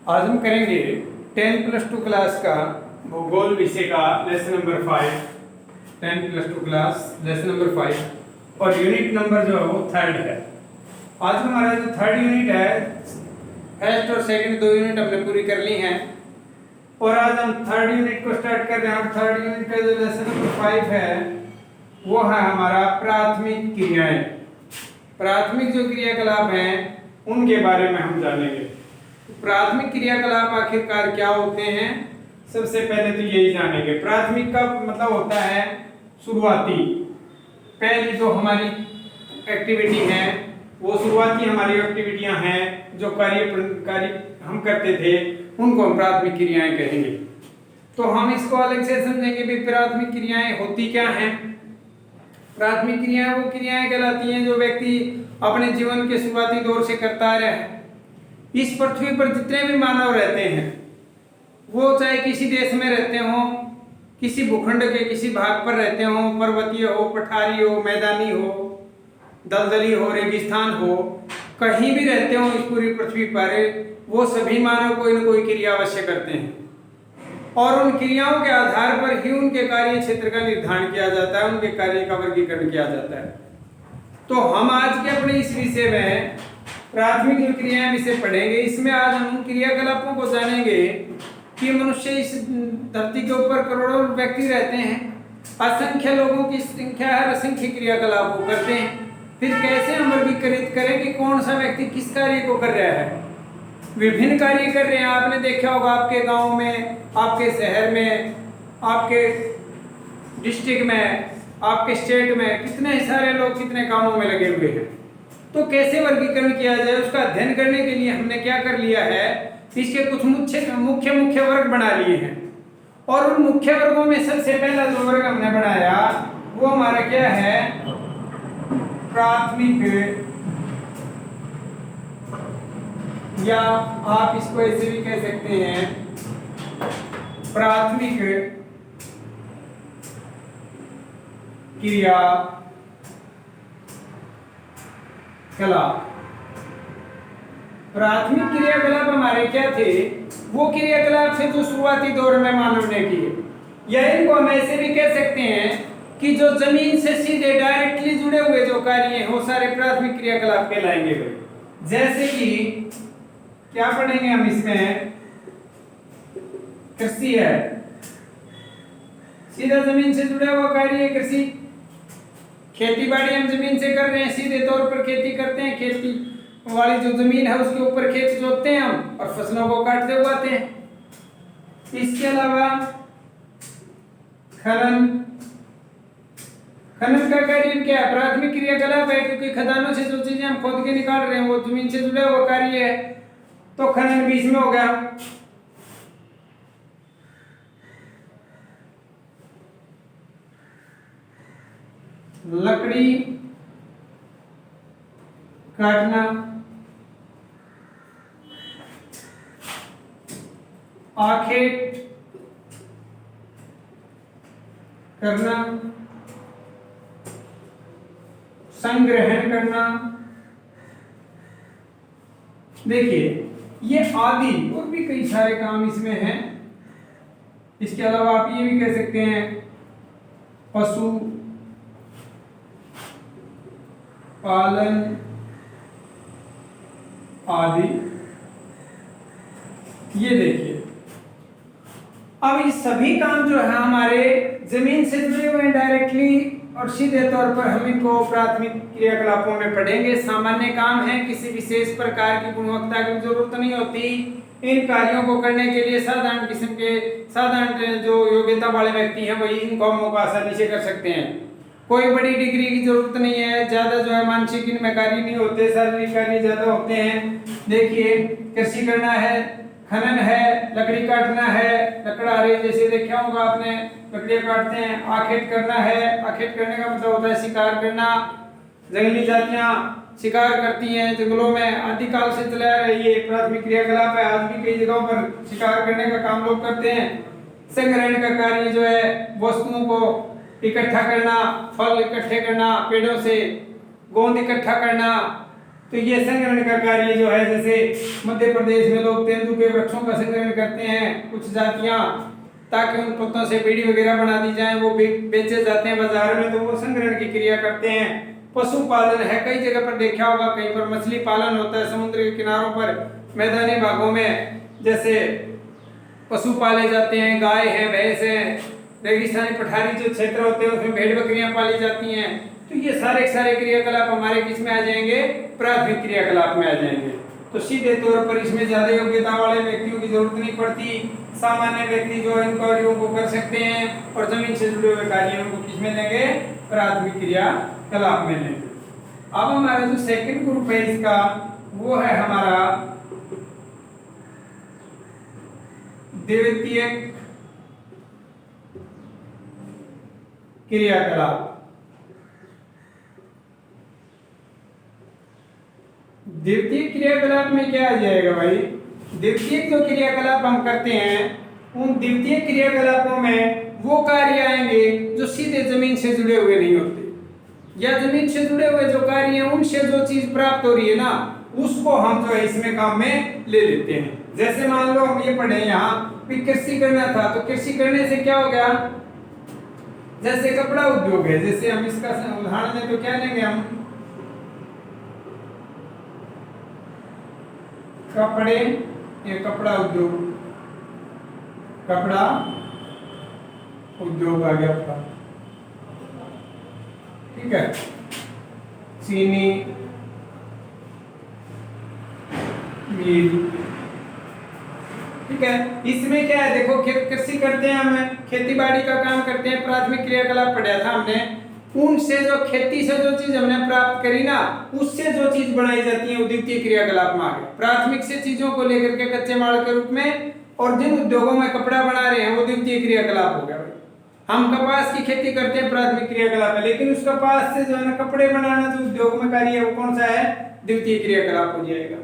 आज हम करेंगे 10+2 क्लास का भूगोल विषय का lesson number 5। 10+2 class lesson number 5 और यूनिट नंबर जो है वो 3rd है। आज हमारा जो 3rd यूनिट है, फर्स्ट और सेकंड 2 यूनिट हमने पूरी कर ली हैं और आज हम 3rd यूनिट को स्टार्ट कर रहे हैं। और 3rd यूनिट का जो लेसन नंबर 5 है वो है हमारा प्राथमिक क्रियाएं। प्राथमिक जो क्रियाकलाप हैं उनके बारे में हम जानेंगे। प्राथमिक क्रियाकलाप आखिरकार क्या होते हैं, सबसे पहले तो यही जानेंगे। प्राथमिक का मतलब होता है शुरुआती, पहली जो हमारी एक्टिविटी है वो शुरुआती हमारी एक्टिविटियां हैं, जो कार्य हम करते थे उनको हम प्राथमिक क्रियाएं कहेंगे। तो हम इसको अलग से समझेंगे भी प्राथमिक क्रियाएं होती क्या हैं। प्राथमिक क्रियाएं वो क्रियाएं कहलाती हैं जो व्यक्ति अपने जीवन के शुरुआती दौर से करता रहा है। इस पृथ्वी पर जितने भी मानव रहते हैं वो चाहे किसी देश में रहते हों, किसी भूखंड के किसी भाग पर रहते हों, पर्वतीय हो, पठारी हो, मैदानी हो, दलदली हो, रेगिस्तान हो, कहीं भी रहते हो इस पूरी पृथ्वी पर, वो सभी मानव कोई न कोई क्रिया अवश्य करते हैं और उन क्रियाओं के आधार पर ही उनके कार्य क्षेत्र का निर्धारण किया जाता है, उनके कार्य का वर्गीकरण किया जाता है। तो हम आज के अपने इस विषय में प्राथमिक जो क्रियाएं विषय पढ़ेंगे। इसमें आज हम उन क्रियाकलापों को जानेंगे कि मनुष्य इस धरती के ऊपर करोड़ों व्यक्ति रहते हैं, असंख्य लोगों की संख्या है, असंख्य क्रियाकलाप को करते हैं। फिर कैसे हम वर्गीकृत करें कि कौन सा व्यक्ति किस कार्य को कर रहा है। विभिन्न कार्य कर रहे हैं। आपने देखा होगा आपके गांव में, आपके शहर में, आपके डिस्ट्रिक्ट में, आपके स्टेट में कितने सारे लोग कितने कामों में लगे हुए हैं। तो कैसे वर्गीकरण किया जाए उसका अध्ययन करने के लिए हमने क्या कर लिया है, इसके कुछ मुख्य वर्ग बना लिए हैं। और उन मुख्य वर्गों में सबसे पहला जो वर्ग हमने बनाया वो हमारा क्या है, प्राथमिक, या आप इसको ऐसे भी कह सकते हैं प्राथमिक क्रियाकलाप। प्राथमिक क्रियाकलाप हमारे क्या थे, वो क्रियाकलाप थे जो शुरुआती दौर में मानव ने किए, या इनको हम ऐसे भी कह सकते हैं कि जो जमीन से सीधे डायरेक्टली जुड़े हुए जो कार्य हैं वो सारे प्राथमिक क्रियाकलाप कहलाएंगे। जैसे कि क्या पढ़ेंगे हम इसमें, कृषि है, सीधा जमीन से जुड़ा हुआ कार्य है कृषि। खेती बाड़ी हम जमीन से कर रहे हैं, सीधे तौर पर खेती करते हैं, खेती वाली जो जमीन है उसके ऊपर खेत जोतते हैं हम और फसलों को काटते उगाते हैं। इसके अलावा खनन का कार्य क्या है, प्राथमिक क्रियाकलाप है, क्योंकि खदानों से जो चीजें हम खोद के निकाल रहे हैं वो जमीन से जुड़ा हुआ कार्य है, तो खनन बीच में हो गया। लकड़ी काटना, आखेट करना, संग्रहण करना। देखिए ये आदि और भी कई सारे काम इसमें हैं। इसके अलावा आप ये भी कह सकते हैं पशु पालन आदि। ये देखिए अब ये सभी काम जो है हमारे जमीन से जुड़े हुए हैं डायरेक्टली और सीधे तौर पर हम इनको प्राथमिक क्रियाकलापों में पढ़ेंगे। सामान्य काम है, किसी विशेष प्रकार की गुणवत्ता की जरूरत नहीं होती। इन कार्यों को करने के लिए साधारण किस्म के साधारण जो योग्यता वाले व्यक्ति हैं वही इन कामों को आसानी से कर सकते हैं। कोई बड़ी डिग्री की जरूरत नहीं है, ज्यादा जो है मानसिक इनमें कार्य नहीं होते, शारीरिक कार्य ज्यादा होते हैं। देखिए कृषि करना है, खनन है, लकड़ी काटना है, लकड़हारे जैसे देखा होगा आपने, लकड़ियां काटते हैं। आखेट करना है, आखेट करने का मतलब होता है शिकार करना। जंगली जातियां शिकार करती हैं जंगलों में, आदिकाल से चला आ रहा है, ये प्राथमिक क्रियाकलाप है। आज भी कई जगहों पर शिकार करने का काम लोग करते हैं। संग्रहण का कार्य जो है वस्तुओं को इकट्ठा करना, फल इकट्ठे करना, पेड़ों से गोंद इकट्ठा करना, तो ये संग्रहण का कार्य जो है, जैसे मध्य प्रदेश में लोग तेंदू के वृक्षों का संग्रहण करते हैं कुछ जातियां, ताकि उन पत्तों से बीड़ी वगैरह बना दी जाए, वो बेचे जाते हैं बाजार में, तो वो संग्रहण की क्रिया करते हैं। पशुपालन है, कई जगह पर देखा होगा, कहीं पर मछली पालन होता है समुद्र के किनारों पर, मैदानी भागों में जैसे पशु पाले जाते हैं, गाय है, भैंस है, रेगिस्तानी पठारी जो क्षेत्र होते हैं उसमें भेड़ बकरियां पाली जाती हैं। तो ये सारे क्रियाकलाप हमारे किस में आ जाएंगे, प्राथमिक क्रियाकलाप में आ जाएंगे। तो सीधे तौर पर इसमें ज्यादा योग्यता वाले व्यक्तियों की जरूरत नहीं पड़ती, सामान्य व्यक्ति जो इन कार्यों को कर सकते हैं, और जमीन से जुड़े हुए कार्यों को किस में लेंगे, प्राथमिक क्रियाकलाप में लेंगे। अब हमारा जो सेकंड ग्रुप है इसका, वो है हमारा द्वितीयक क्रियाकलाप। द्वितीय क्रियाकलाप में क्या आ जाएगा भाई, द्वितीय जो क्रियाकलाप हम करते हैं उन द्वितीय क्रियाकलापों में वो कार्य आएंगे जो सीधे जमीन से जुड़े हुए नहीं होते, या जमीन से जुड़े हुए जो कार्य हैं उनसे जो चीज प्राप्त हो रही है ना, उसको हम जो है इसमें काम में ले लेते हैं। जैसे मान लो हम ये पढ़े यहाँ कृषि करना था, तो कृषि करने से क्या हो गया, जैसे कपड़ा उद्योग है, जैसे हम इसका उदाहरण लें तो क्या लेंगे हम, कपड़े, ये कपड़ा उद्योग, कपड़ा उद्योग आ गया आपका, ठीक है, चीनी मिल, ठीक है। इसमें क्या है, देखो कृषि करते हैं, हमें खेती बाड़ी का काम करते हैं, प्राथमिक क्रियाकलाप पढ़ा था हमने, उनसे जो खेती से जो चीज हमने प्राप्त करी ना, उससे जो चीज बनाई जाती है वो द्वितीय क्रियाकलाप में आ गया। प्राथमिक से चीजों को लेकर के कच्चे माल के रूप में, और जिन उद्योगों में कपड़ा बना रहे हैं वो द्वितीय क्रियाकलाप हो गया। हम कपास की खेती करते हैं, प्राथमिक क्रियाकलाप है, लेकिन उस कपास से जो है ना कपड़े बनाना जो उद्योग में कार्य है वो कौन सा है, द्वितीय क्रियाकलाप हो जाएगा।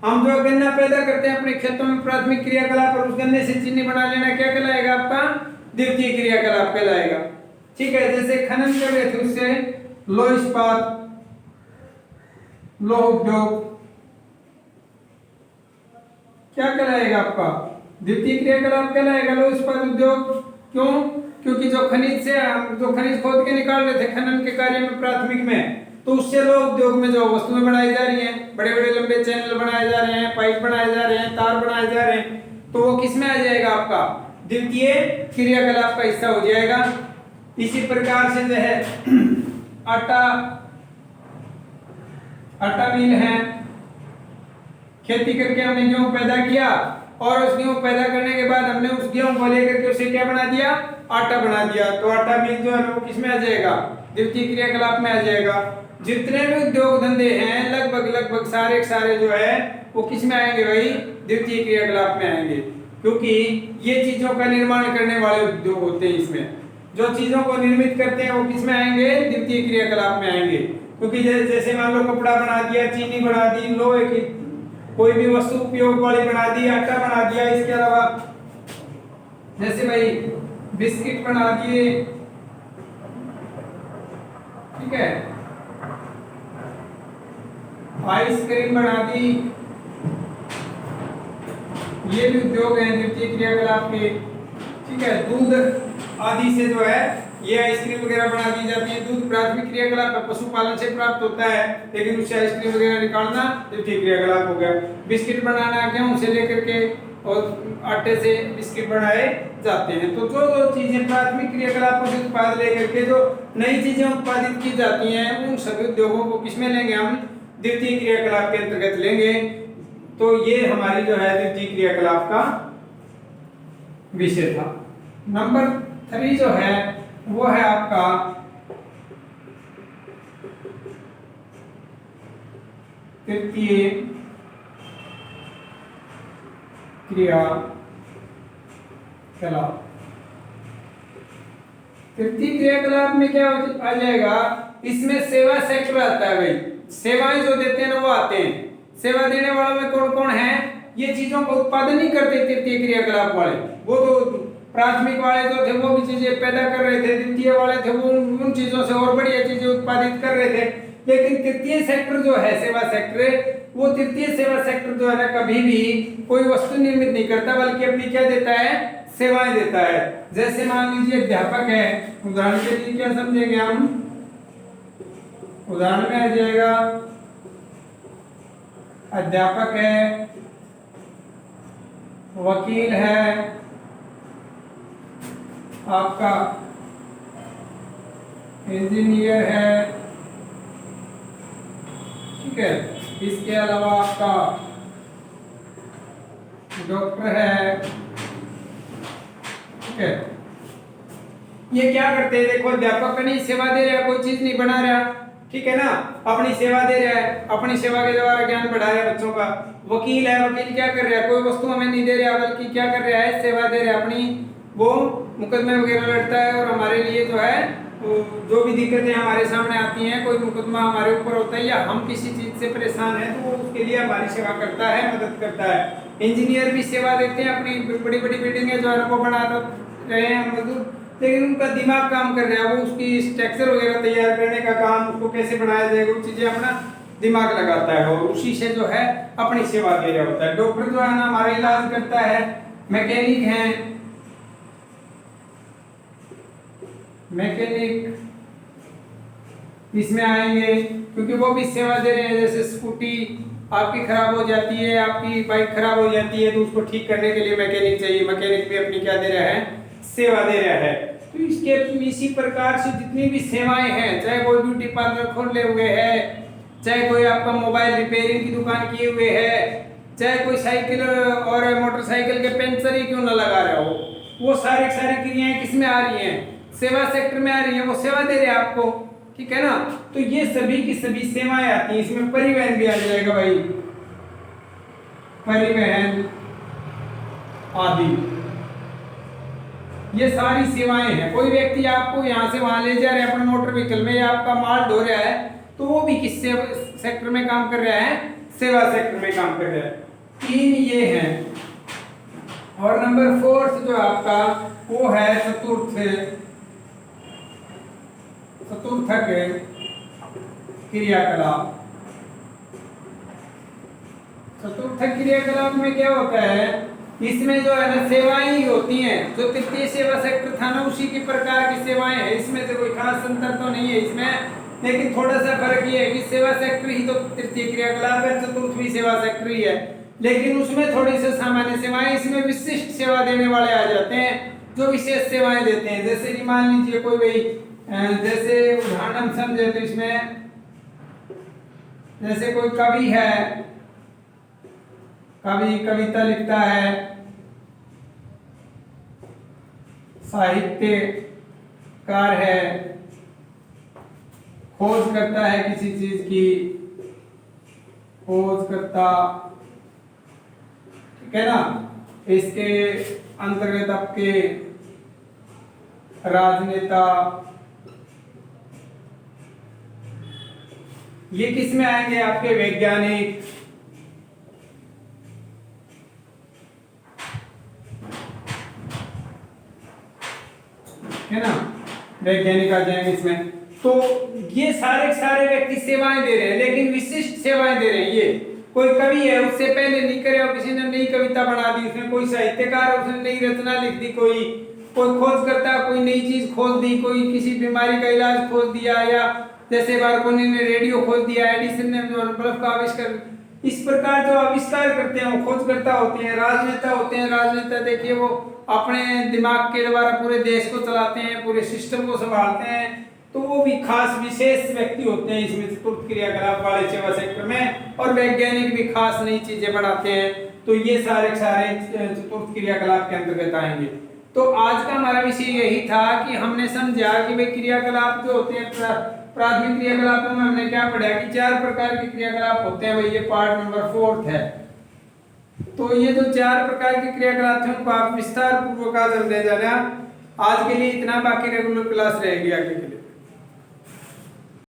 हम जो गन्ना पैदा करते हैं अपने खेतों में, प्राथमिक क्रियाकलाप, और उस गन्ने से चीनी बना लेना क्या कहलाएगा, आपका द्वितीय क्रियाकलाप कहलाएगा, ठीक है। जैसे खनन कर रहे थे उससे लौह इस्पात, लौह उद्योग क्या कहलाएगा, आपका द्वितीय क्रियाकलाप कहलाएगा, लौह इस्पात उद्योग। क्यों, क्योंकि जो खनिज से जो खनिज खोद के निकाल रहे थे खनन के कार्य में प्राथमिक में, तो उससे लौह उद्योग में जो वस्तुएं बनाई जा रही हैं, बड़े बड़े लंबे चैनल बनाए जा रहे हैं, पाइप बनाए जा रहे हैं, तार बनाए जा रहे हैं, तो वो किस में आ जाएगा, आपका द्वितीय क्रियाकलाप का हिस्सा हो जाएगा। इसी प्रकार से जो है आटा मिल है, खेती करके हमने गेहूं पैदा किया, और उस गेहूं पैदा करने के बाद हमने उस गेहूं को लेकर के उसे क्या बना दिया, आटा बना दिया, तो आटा मिल जो है वो किस में आ जाएगा, द्वितीय क्रियाकलाप में आ जाएगा। जितने भी उद्योग धंधे हैं लगभग सारे जो है वो किस में आएंगे भाई, द्वितीय क्रियाकलाप में आएंगे, क्योंकि ये चीजों का निर्माण करने वाले उद्योग होते हैं। इसमें जो चीजों को निर्मित करते हैं वो किस में आएंगे, द्वितीय क्रियाकलाप में आएंगे। क्योंकि जैसे मान लो कपड़ा बना दिया, चीनी बना दी, लोहे की कोई भी वस्तु उपयोग वाली बना दी, आटा बना दिया, इसके अलावा जैसे भाई बिस्किट बना दिए, ठीक है, आइसक्रीम बना दी, ये भी उद्योग है द्वितीय क्रियाकलाप के, ठीक है। दूध आदि से जो है ये आइसक्रीम वगैरह बना दी जाती है। दूध प्राथमिक क्रियाकलाप है, पशुपालन से प्राप्त होता है, लेकिन उससे आइसक्रीम वगैरह निकालना द्वितीय क्रियाकलाप हो गया। बिस्किट बनाना गेहूं से लेकर के और आटे से बिस्किट बनाए जाते हैं। तो जो चीजें प्राथमिक क्रियाकलापों से उत्पाद लेकर के जो नई चीजें उत्पादित की जाती हैं, उन सभी उद्योगों को किसमें लेंगे हम, द्वितीय क्रियाकलाप के अंतर्गत लेंगे। तो ये हमारी जो है द्वितीय क्रियाकलाप का विषय था। नंबर 3 जो है वो है आपका तृतीय क्रियाकलाप। तृतीय क्रियाकलाप में क्या आ जाएगा, इसमें सेवा सेक्टर आता है भाई, सेवाएं जो देते हैं ना वो आते हैं। सेवा देने वालों में कौन कौन है, ये चीजों का उत्पादन नहीं करते तृतीय क्रियाकलाप वाले, वो तो प्राथमिक वाले जो थे वो भी चीजें पैदा कर रहे थे, द्वितीय वाले थे वो उन चीजों से और बढ़िया चीजें उत्पादित कर रहे थे। लेकिन तृतीय सेक्टर जो है सेवा सेक्टर, वो तृतीय सेवा सेक्टर जो है ना कभी भी कोई वस्तु निर्मित नहीं करता, बल्कि अपनी क्या देता है, सेवाएं देता है। जैसे मान लीजिए अध्यापक है, उदाहरण के लिए क्या समझेंगे हम, उदाहरण में आ जाएगा अध्यापक है, वकील है, आपका इंजीनियर है, ठीक है, इसके अलावा आपका डॉक्टर है, ठीक है। ये क्या करते हैं, देखो अध्यापक नहीं सेवा दे रहा, कोई चीज नहीं बना रहा, ठीक है ना, अपनी सेवा दे रहा है, अपनी सेवा के द्वारा ज्ञान बढ़ा रहा है बच्चों का। वकील है, वकील क्या कर रहा है, कोई वस्तु हमें नहीं दे रहा, बल्कि क्या कर रहा है, सेवा दे रहा है अपनी, वो मुकदमे वगैरह लड़ता है और हमारे लिए जो है जो भी दिक्कतें हमारे सामने आती हैं, कोई मुकदमा हमारे ऊपर होता है या हम किसी चीज से परेशान हैं, तो वो उसके लिए हमारी सेवा करता है, मदद करता है। इंजीनियर भी सेवा देते हैं, अपनी बड़ी बड़ी बिल्डिंगें जो है वो बना रहे हैं मजदूर, लेकिन उनका दिमाग काम कर रहा है, वो उसकी स्ट्रक्चर वगैरह तैयार करने का काम, उसको कैसे बनाया जाएगा, वो चीजें अपना दिमाग लगाता है और उसी से जो है अपनी सेवा दे रहा होता है। डॉक्टर जो है ना हमारा इलाज करता है, मैकेनिक है, मैकेनिक इसमें आएंगे क्योंकि वो भी सेवा दे रहे हैं। जैसे स्कूटी आपकी खराब हो जाती है, आपकी बाइक खराब हो जाती है, तो उसको ठीक करने के लिए मैकेनिक चाहिए, मैकेनिक भी अपनी क्या दे रहा है, सेवा दे रहा है। तो इसके इसी प्रकार से जितनी भी सेवाएं हैं, चाहे कोई ब्यूटी पार्लर खोले हुए है, चाहे कोई आपका मोबाइल रिपेयरिंग की दुकान किए हुए है, चाहे कोई साइकिल और मोटरसाइकिल के पंचर ही क्यों ना लगा रहा हो, वो सारी क्रियाएं किस में आ रही हैं, सेवा सेक्टर में आ रही है, वो सेवा दे रहे हैं आपको, ठीक है ना। तो ये सभी की सभी सेवाएं आती हैं। इसमें परिवहन भी आ जाएगा भाई, परिवहन आदि, ये सारी सेवाएं हैं। कोई व्यक्ति आपको यहाँ से वहां ले जा रहा है अपने मोटर व्हीकल में, या आपका माल ढो रहा है, तो वो भी किस सेक्टर में काम कर रहा है, सेवा सेक्टर में काम कर रहा है। 3 ये हैं। और नंबर 4 जो आपका वो है चतुर्थक क्रियाकलाप। चतुर्थक क्रियाकलाप में क्या होता है, इसमें जो है ना सेवाएं ही होती हैं, जो तृतीय सेवा सेक्टर था ना उसी की प्रकार की सेवाएं हैं, इसमें से कोई खास अंतर तो नहीं है इसमें, लेकिन थोड़ा सा फर्क ये है कि सेवा सेक्टर ही तो तृतीय क्रियाकलाप है, चतुर्थ भी सेवा सेक्टर ही है, लेकिन उसमें थोड़ी सी सामान्य सेवाएं, इसमें विशिष्ट सेवा देने वाले आ जाते हैं जो विशेष सेवाएं देते हैं। जैसे कि मान लीजिए कोई भाई, जैसे उदाहरण हम समझे तो इसमें जैसे कोई कवि है, कवि कविता लिखता है, साहित्यकार है, खोज करता है किसी चीज की, खोज करता, ठीक है ना, इसके अंतर्गत आपके राजनेता, ये किस में आएंगे, आपके वैज्ञानिक, है ना, वैज्ञानिक आ जाएंगे इसमें। तो ये सारे व्यक्ति सेवाएं दे रहे हैं, लेकिन विशिष्ट सेवाएं दे रहे हैं। ये कोई कवि है, उससे पहले लिख करे और किसी ने नई कविता बना दी, उसमें कोई साहित्यकार है, उसने नई रचना लिख दी, कोई खोज करता है, कोई नई चीज खोज दी, कोई किसी बीमारी का इलाज खोज दिया, या जैसे मार्कोनी ने रेडियो खोज दिया, एडिसन ने जो बल्ब का आविष्कार, इस प्रकार जो आविष्कार करते हैं वो खोजकर्ता होते हैं। राजनेता होते हैं, राजनेता देखिए वो अपने दिमाग के द्वारा पूरे देश को चलाते हैं, पूरे सिस्टम को संभालते हैं, तो वो भी खास विशेष व्यक्ति होते हैं इसमें चतुर्थ क्रियाकलाप वाले सेवा सेक्टर में। और वैज्ञानिक भी खास नई चीजें बनाते हैं, तो ये सारे चतुर्थ क्रियाकलाप के अंतर्गत आएंगे। तो आज का हमारा विषय यही था कि हमने समझा कि भाई क्रियाकलाप जो होते हैं, प्राथमिक क्रियाकलापों में हमने क्या पढ़ा कि 4 प्रकार के क्रियाकलाप होते हैं भाई, ये पार्ट नंबर 4 है। तो ये जो 4 प्रकार के क्रियाकलाप थे उनको आप विस्तार पूर्वक आज हमने जाना। आज के लिए इतना, बाकी रेगुलर क्लास रहेगी आगे के लिए।